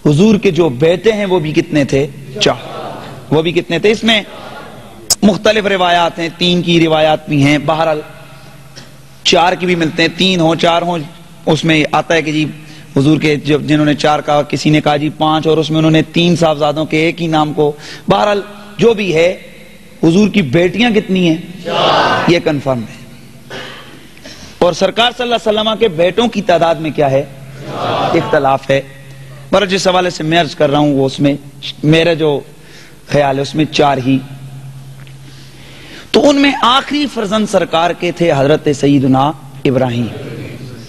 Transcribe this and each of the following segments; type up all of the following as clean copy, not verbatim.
حضور کے جو بیٹے ہیں وہ بھی کتنے تھے؟ 4. وہ بھی کتنے تھے؟ اس میں مختلف روایات ہیں، 3 کی روایات بھی ہیں، بہرحال 4 کی بھی ملتے ہیں، 3 ہوں 4 ہوں، اس میں آتا ہے کہ جی حضور کے جنہوں نے 4 کہا، کسی نے کہا جی 5، اور اس میں انہوں نے 3 صاحبزادوں کے ایک ہی نام کو، بہرحال جو بھی ہے حضور کی بیٹیاں کتنی ہیں؟ 4. یہ کنفرم ہے. اور سرکار صلی اللہ علیہ وسلم کے بیٹوں کی تعداد میں کیا ہے؟ 4. اختلاف ہے. پر جس حوالے سے میں عرض کر رہا ہوں وہ اس میں میرا جو خیال ہے اس میں 4 ہی. تو ان میں آخری فرزند سرکار کے تھے حضرت سیدنا ابراہیم.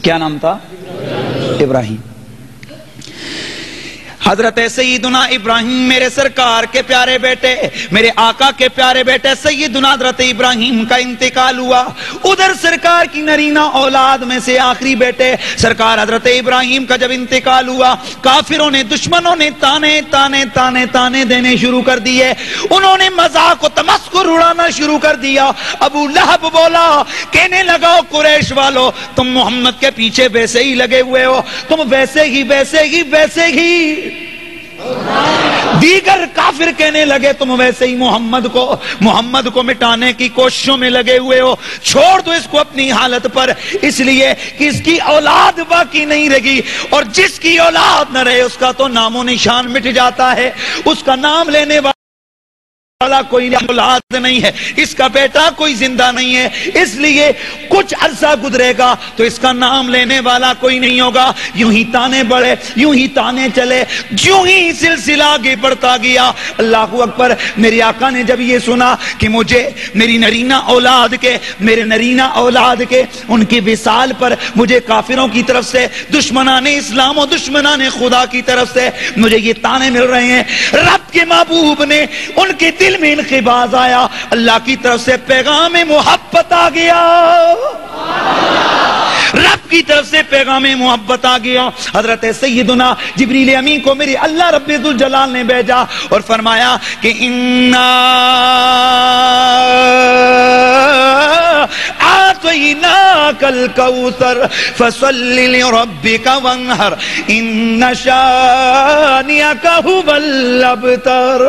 کیا نام تھا؟ ابراہیم. حضرت سیدنا ابراہیم میرے سرکار کے پیارے بیٹے، میرے آقا کے پیارے بیٹے سیدنا حضرت ابراہیم کا انتقال ہوا. ادھر سرکار کی نرینہ اولاد میں سے آخری بیٹے سرکار حضرت ابراہیم کا جب انتقال ہوا، کافروں نے، دشمنوں نے تانے تانے تانے تانے دینے شروع کر دیے. انہوں نے مذاق و تمسخر اڑانا شروع کر دیا. ابو لہب بولا، کہنے لگا قریش والو تم محمد کے پیچھے ویسے ہی لگے ہوئے ہو، تم ویسے ہی ویسے ہی ویسے ہی. دیگر کافر کہنے لگے تم ویسے ہی محمد کو مٹانے کی کوششوں میں لگے ہوئے ہو، چھوڑ دو اس کو اپنی حالت پر، اس لیے کہ اس کی اولاد باقی نہیں رہی، اور جس کی اولاد نہ رہے اس کا تو نام و نشان مٹ جاتا ہے. اس کا نام لینے والا کوئی اولاد نہیں ہے، اس کا بیٹا کوئی زندہ نہیں ہے، اس لیے کچھ عرصہ گزرے گا تو اس کا نام لینے والا کوئی نہیں ہوگا. یوں ہی تانے بڑھے، یوں ہی تانے چلے، یوں ہی سلسلہ آگے بڑھتا گیا. اللہ اکبر. میرے آقا نے جب یہ سنا کہ مجھے میری نرینہ اولاد کے، میرے نرینہ اولاد کے ان کی وصال پر مجھے کافروں کی طرف سے، دشمنان اسلام و دشمنان خدا کی طرف سے مجھے یہ تانے مل رہے ہیں، رب کے محبوب نے ان کے دل میں انقباض آیا، اللہ کی طرف سے پیغام محبت آ گیا، رب کی طرف سے پیغام محبت آ گیا. حضرت سیدنا جبریل امین کو میری اللہ رب ذوالجلال نے بھیجا اور فرمایا کہ انا آتیناک الکوثر فصل لربک وانحر ان شانئک هو الابتر.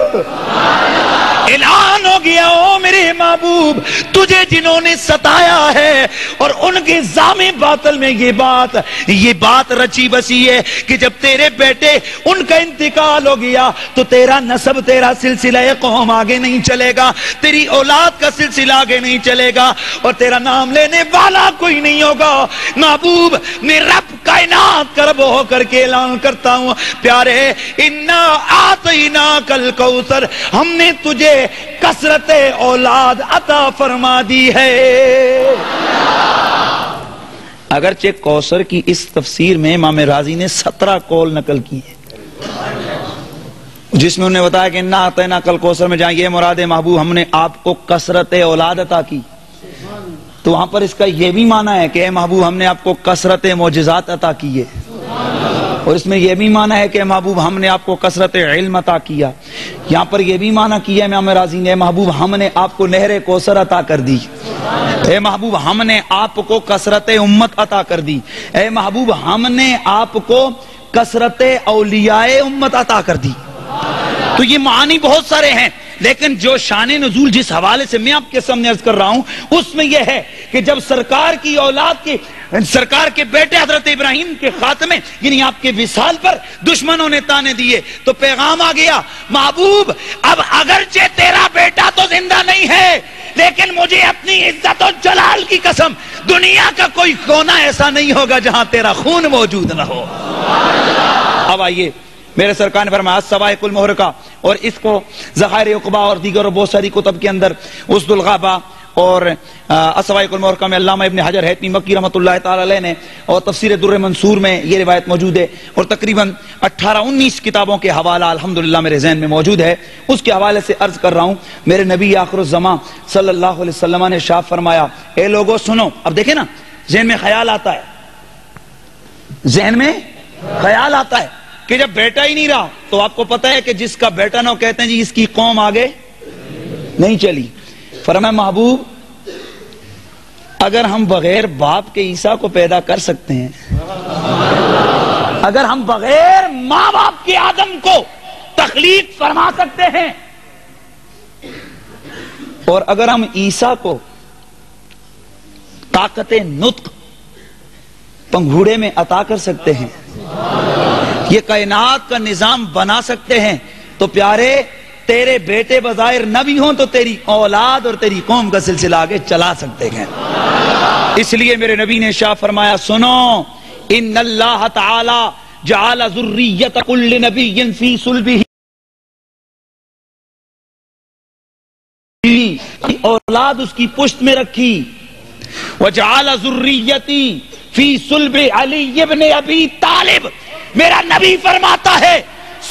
اعلان ہو گیا، او میرے محبوب، تجھے جنہوں نے ستایا ہے اور ان کے زام باطل میں یہ بات رچی بسی ہے کہ جب تیرے بیٹے ان کا انتقال ہو گیا تو تیرا نسب، تیرا سلسلہ قوم آگے نہیں چلے گا، تیری اولاد کا سلسلہ آگے نہیں چلے گا، اور تیرا نام لینے والا کوئی نہیں ہوگا. محبوب، میں رب کائنات کا رب ہو کر کے اعلان کرتا ہوں، پیارے، انا آتیناک الکوثر، ہم نے تجھے کثرت اولاد عطا فرما دی ہے. اگرچہ کوثر کی اس تفسیر میں امام رازی نے 17 قول نقل کی ہے، جس میں انہوں نے بتایا کہ انا اعطیناک الکوثر میں جہاں یہ مراد ہے محبوب ہم نے آپ کو کثرت اولاد عطا کی، تو وہاں پر اس کا یہ بھی معنی ہے کہ اے محبوب ہم نے آپ کو کثرت معجزات عطا کی ہے، اور اس میں یہ بھی معنی ہے کہ محبوب ہم نے آپ کو کثرت علم عطا کیا. یہاں پر یہ بھی معنی کیا امام رازی نے، محبوب ہم نے آپ کو نہر کوثر عطا کر دی، اے محبوب ہم نے آپ کو کثرت امت عطا کر دی، اے محبوب ہم نے آپ کو کثرت اولیاء امت عطا کر دی. تو یہ معنی بہت سارے ہیں، لیکن جو شان نزول جس حوالے سے میں آپ کے سامنے عرض کر رہا ہوں اس میں یہ ہے کہ جب سرکار کی اولاد کے، سرکار کے بیٹے حضرت ابراہیم کے خاتمے یعنی آپ کے وصال پر دشمنوں نے تانے دیے تو پیغام آ گیا، محبوب اب اگرچہ تیرا بیٹا تو زندہ نہیں ہے لیکن مجھے اپنی عزت و جلال کی قسم دنیا کا کوئی کونا ایسا نہیں ہوگا جہاں تیرا خون موجود نہ ہو. اب آئیے، میرے سرکار نے فرمایا سوائق المحرقہ، اور اس کو ذخائر عقبہ اور دیگر بہت ساری کتب کے اندر اسد الغابہ اور سوائق المحرقہ میں علامہ ابن حجر حیتمی مکی رحمۃ اللہ تعالی علیہ نے، اور تفسیر در منصور میں یہ روایت موجود ہے، اور تقریباً 18-19 کتابوں کے حوالہ الحمدللہ میرے ذہن میں موجود ہے. اس کے حوالے سے عرض کر رہا ہوں، میرے نبی آخر الزمان صلی اللہ علیہ وسلم نے ارشاد فرمایا، اے لوگو سنو. اب دیکھیں نا، ذہن میں خیال آتا ہے، ذہن میں خیال آتا ہے کہ جب بیٹا ہی نہیں رہا تو آپ کو پتا ہے کہ جس کا بیٹا نہ ہو کہتے ہیں جی اس کی قوم آگے نہیں چلی. فرمایا محبوب اگر ہم بغیر باپ کے عیسیٰ کو پیدا کر سکتے ہیں اگر ہم بغیر ماں باپ کے آدم کو تخلیق فرما سکتے ہیں اور اگر ہم عیسیٰ کو طاقت نطق پنگھوڑے میں عطا کر سکتے ہیں، یہ کائنات کا نظام بنا سکتے ہیں، تو پیارے تیرے بیٹے بظاہر نہ بھی ہوں تو تیری اولاد اور تیری قوم کا سلسلہ آگے چلا سکتے ہیں۔ اس لیے میرے نبی نے شاہ فرمایا، سنو، ان اللہ تعالی جعل ذریت کل نبی فی صلبہ، اولاد اس کی پشت میں رکھی، وجعل ذریتی فی صلب علی ابن ابی طالب۔ میرا نبی فرماتا ہے،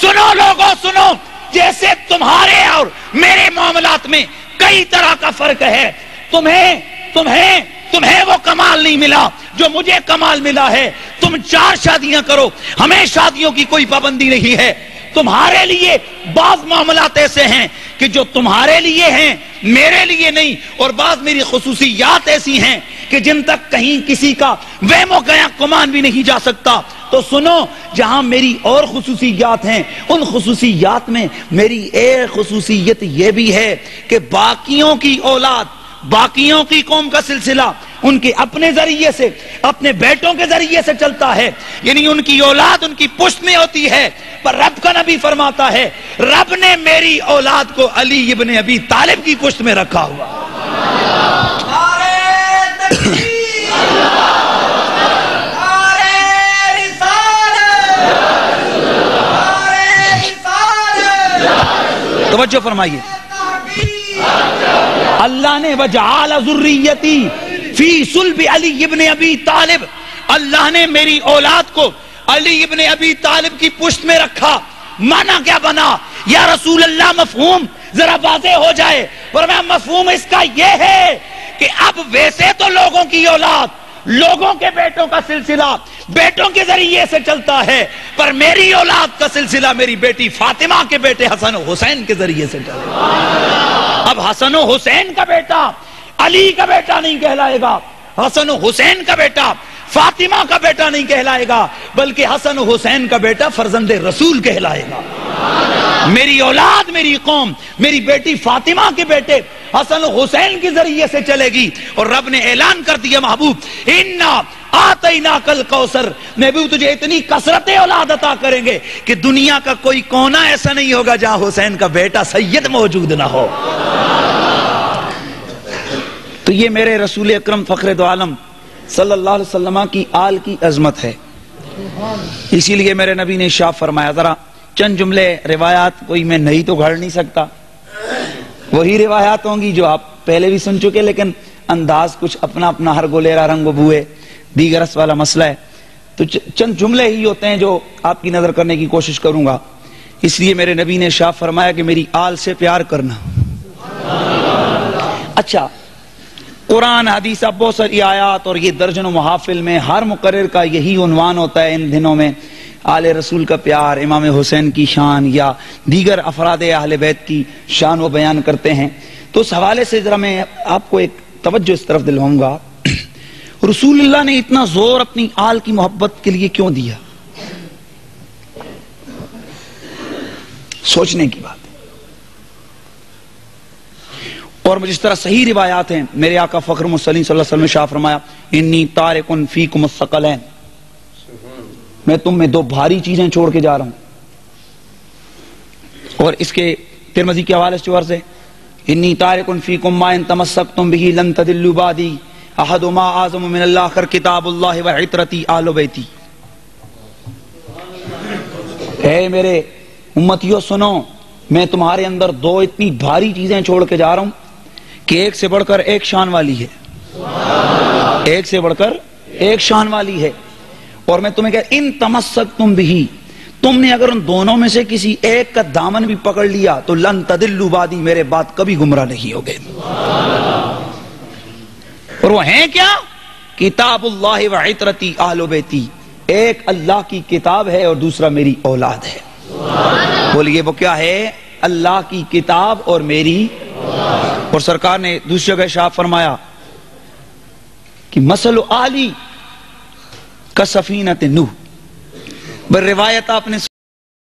سنو لوگوں سنو، جیسے تمہارے اور میرے معاملات میں کئی طرح کا فرق ہے، تمہیں وہ کمال نہیں ملا جو مجھے کمال ملا ہے۔ تم 4 شادیاں کرو، ہمیں شادیوں کی کوئی پابندی نہیں ہے۔ تمہارے لیے بعض معاملات ایسے ہیں کہ جو تمہارے لیے ہیں میرے لیے نہیں، اور بعض میری خصوصیات ایسی ہیں کہ جن تک کہیں کسی کا وہم و گمان بھی نہیں جا سکتا۔ تو سنو، جہاں میری اور خصوصیات ہیں، ان خصوصیات میں میری ایک خصوصیت یہ بھی ہے کہ باقیوں کی اولاد، باقیوں کی قوم کا سلسلہ ان کے اپنے ذریعے سے، اپنے بیٹوں کے ذریعے سے چلتا ہے، یعنی ان کی اولاد ان کی پشت میں ہوتی ہے۔ پر رب کا نبی فرماتا ہے، رب نے میری اولاد کو علی ابن ابی طالب کی پشت میں رکھا ہوا۔ توجہ فرمائیے، اللہ نے وجعل ذریتی فی صلب علی ابن ابی طالب، اللہ نے میری اولاد کو علی ابن ابی طالب کی پشت میں رکھا۔ معنی کیا بنا؟ یا رسول اللہ مفہوم ذرا واضح ہو جائے۔ فرمایا مفہوم اس کا یہ ہے کہ اب ویسے تو لوگوں کی اولاد، لوگوں کے بیٹوں کا سلسلہ بیٹوں کے ذریعے سے چلتا ہے، پر میری اولاد کا سلسلہ میری بیٹی فاطمہ کے بیٹے حسن و حسین کے ذریعے سے چلتا ہے۔ اب حسن و حسین کا بیٹا علی کا بیٹا نہیں کہلائے گا، حسن و حسین کا بیٹا فاطمہ کا بیٹا نہیں کہلائے گا، بلکہ حسن و حسین کا بیٹا فرزند رسول کہلائے گا۔ میری اولاد، میری قوم، میری بیٹی فاطمہ کے بیٹے حسن و حسین کے ذریعے سے چلے گی۔ اور رب نے اعلان کر دیا، محبوب انا آتیناک الکوثر، محبوب تجھے اتنی کثرت اولاد عطا کریں گے کہ دنیا کا کوئی کونا ایسا نہیں ہوگا جہاں حسین کا بیٹا سید موجود نہ ہو۔ تو یہ میرے رسول اکرم فخر دو عالم صلی اللہ علیہ وسلم کی آل کی عظمت ہے۔ اسی لیے میرے نبی نے ارشاد فرمایا، ذرا چند جملے روایات کوئی میں نہیں تو گھڑ نہیں سکتا، وہی روایات ہوں گی جو آپ پہلے بھی سن چکے، لیکن انداز کچھ اپنا اپنا، ہر گولیرا رنگ و بوئے دیگرس والا مسئلہ ہے، تو چند جملے ہی ہوتے ہیں جو آپ کی نظر کرنے کی کوشش کروں گا۔ اس لیے میرے نبی نے ارشاد فرمایا کہ میری آل سے پیار کرنا۔ اچھا، قرآن حدیث اب بہت ساری آیات اور یہ درجنوں محافل میں ہر مقرر کا یہی عنوان ہوتا ہے ان دنوں میں، آل رسول کا پیار، امام حسین کی شان یا دیگر افراد اہل بیت کی شان وہ بیان کرتے ہیں۔ تو اس حوالے سے ذرا میں آپ کو ایک توجہ اس طرف دلواؤں گا، رسول اللہ نے اتنا زور اپنی آل کی محبت کے لیے کیوں دیا؟ سوچنے کی بات ہے۔ اور جس طرح صحیح روایات ہیں، میرے آقا فخر مسلم صلی اللہ علیہ وسلم نے شاہ فرمایا، انی تارکن فیکم الثقلین، میں تم میں 2 بھاری چیزیں چھوڑ کے جا رہا ہوں۔ اور اس کے ترمذی کے حوالے سے انی تارکن فیکم ما ان تمسکتم بہ لن تضلوا بعدی احدما اعظم من الاخر کتاب اللہ وعطرتی آل بیتی۔ اے میرے امتیوں سنو، میں تمہارے اندر 2 اتنی بھاری چیزیں چھوڑ کے جا رہا ہوں کہ ایک سے بڑھ کر ایک شان والی ہے، ایک سے بڑھ کر ایک شان والی ہے۔ اور میں تمہیں کہا ان تمسکتم بہ، تم نے اگر ان دونوں میں سے کسی ایک کا دامن بھی پکڑ لیا تو لن تضلوا بعدی، میرے بعد کبھی گمراہ نہیں ہوگے۔ اور وہ ہیں کیا؟ کتاب اللہ وعطرتی آل بیتی، ایک اللہ کی کتاب ہے اور دوسرا میری اولاد ہے۔ بولیے وہ کیا ہے؟ اللہ کی کتاب اور میری۔ اور سرکار نے دوسری جگہ ارشاد فرمایا کہ مثل آلی کسفینۃ نوح، روایت آپ نے